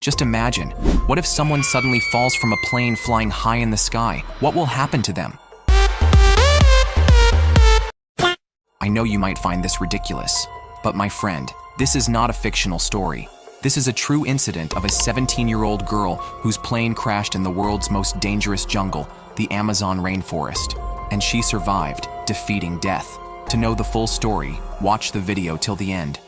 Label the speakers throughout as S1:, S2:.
S1: Just imagine, what if someone suddenly falls from a plane flying high in the sky? What will happen to them? I know you might find this ridiculous, but my friend, this is not a fictional story. This is a true incident of a 17-year-old girl whose plane crashed in the world's most dangerous jungle, the Amazon rainforest. And she survived, defeating death. To know the full story, watch the video till the end.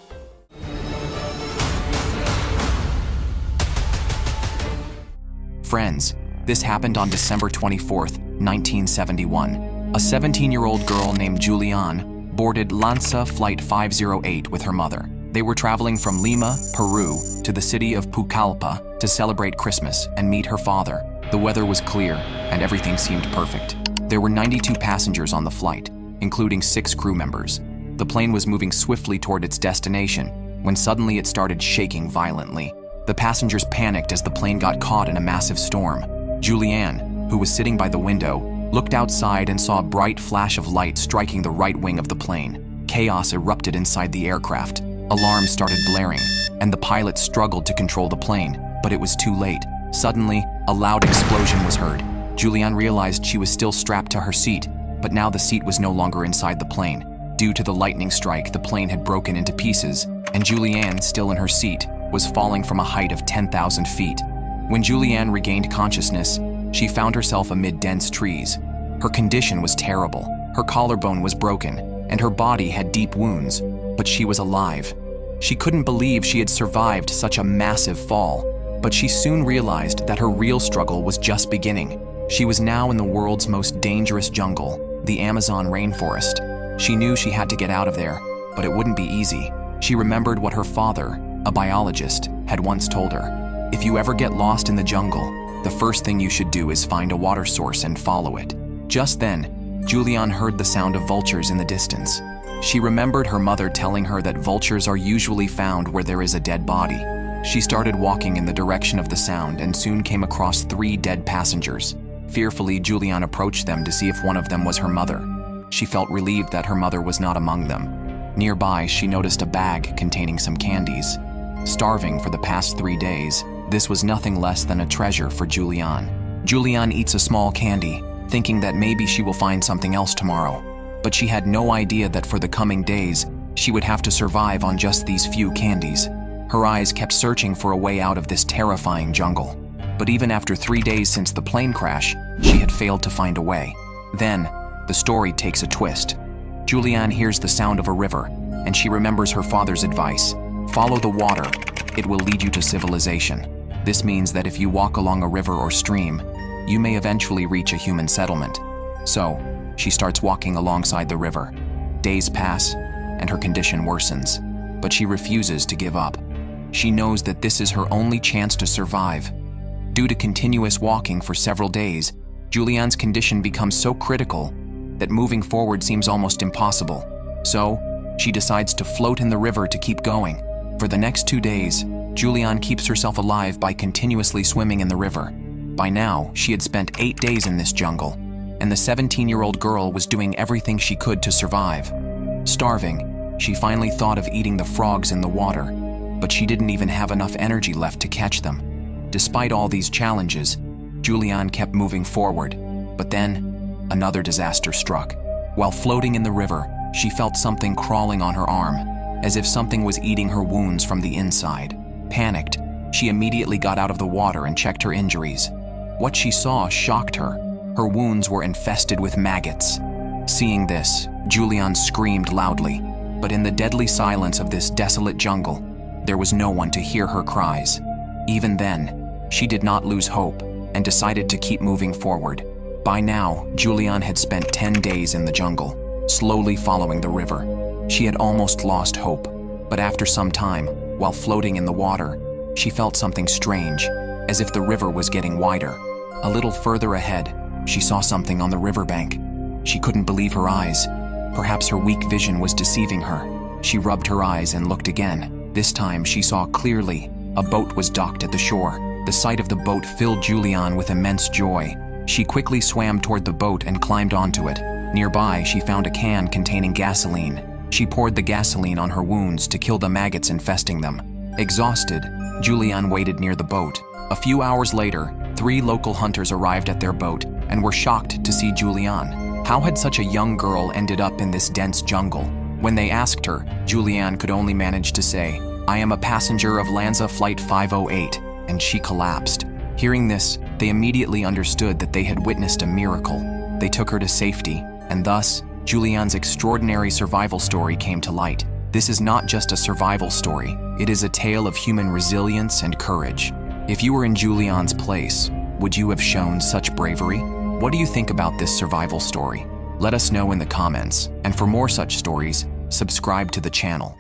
S1: Friends, this happened on December 24th, 1971. A 17-year-old girl named Julianne boarded LANSA Flight 508 with her mother. They were traveling from Lima, Peru, to the city of Pucallpa to celebrate Christmas and meet her father. The weather was clear, and everything seemed perfect. There were 92 passengers on the flight, including 6 crew members. The plane was moving swiftly toward its destination, when suddenly it started shaking violently. The passengers panicked as the plane got caught in a massive storm. Julianne, who was sitting by the window, looked outside and saw a bright flash of light striking the right wing of the plane. Chaos erupted inside the aircraft. Alarms started blaring, and the pilots struggled to control the plane, but it was too late. Suddenly, a loud explosion was heard. Julianne realized she was still strapped to her seat, but now the seat was no longer inside the plane. Due to the lightning strike, the plane had broken into pieces, and Julianne, still in her seat, was falling from a height of 10,000 feet. When Julianne regained consciousness, she found herself amid dense trees. Her condition was terrible. Her collarbone was broken, and her body had deep wounds, but she was alive. She couldn't believe she had survived such a massive fall, but she soon realized that her real struggle was just beginning. She was now in the world's most dangerous jungle, the Amazon rainforest. She knew she had to get out of there, but it wouldn't be easy. She remembered what her father, a biologist, had once told her. If you ever get lost in the jungle, the first thing you should do is find a water source and follow it. Just then, Julianne heard the sound of vultures in the distance. She remembered her mother telling her that vultures are usually found where there is a dead body. She started walking in the direction of the sound and soon came across 3 dead passengers. Fearfully, Julianne approached them to see if one of them was her mother. She felt relieved that her mother was not among them. Nearby, she noticed a bag containing some candies. Starving for the past 3 days, this was nothing less than a treasure for Julianne. Julianne eats a small candy, thinking that maybe she will find something else tomorrow. But she had no idea that for the coming days, she would have to survive on just these few candies. Her eyes kept searching for a way out of this terrifying jungle. But even after 3 days since the plane crash, she had failed to find a way. Then, the story takes a twist. Julianne hears the sound of a river, and she remembers her father's advice. Follow the water, it will lead you to civilization. This means that if you walk along a river or stream, you may eventually reach a human settlement. So, she starts walking alongside the river. Days pass, and her condition worsens, but she refuses to give up. She knows that this is her only chance to survive. Due to continuous walking for several days, Julianne's condition becomes so critical that moving forward seems almost impossible. So, she decides to float in the river to keep going. For the next 2 days, Julianne keeps herself alive by continuously swimming in the river. By now, she had spent 8 days in this jungle, and the 17-year-old girl was doing everything she could to survive. Starving, she finally thought of eating the frogs in the water, but she didn't even have enough energy left to catch them. Despite all these challenges, Julianne kept moving forward, but then, another disaster struck. While floating in the river, she felt something crawling on her arm, as if something was eating her wounds from the inside. Panicked, she immediately got out of the water and checked her injuries. What she saw shocked her. Her wounds were infested with maggots. Seeing this, Julianne screamed loudly, but in the deadly silence of this desolate jungle, there was no one to hear her cries. Even then, she did not lose hope and decided to keep moving forward. By now, Julianne had spent 10 days in the jungle, slowly following the river. She had almost lost hope, but after some time, while floating in the water, she felt something strange, as if the river was getting wider. A little further ahead, she saw something on the riverbank. She couldn't believe her eyes. Perhaps her weak vision was deceiving her. She rubbed her eyes and looked again. This time, she saw clearly. A boat was docked at the shore. The sight of the boat filled Julianne with immense joy. She quickly swam toward the boat and climbed onto it. Nearby, she found a can containing gasoline. She poured the gasoline on her wounds to kill the maggots infesting them. Exhausted, Julianne waited near the boat. A few hours later, 3 local hunters arrived at their boat and were shocked to see Julianne. How had such a young girl ended up in this dense jungle? When they asked her, Julianne could only manage to say, "I am a passenger of Lanza Flight 508, and she collapsed. Hearing this, they immediately understood that they had witnessed a miracle. They took her to safety, and thus, Julianne's extraordinary survival story came to light. This is not just a survival story, it is a tale of human resilience and courage. If you were in Julianne's place, would you have shown such bravery? What do you think about this survival story? Let us know in the comments, and for more such stories, subscribe to the channel.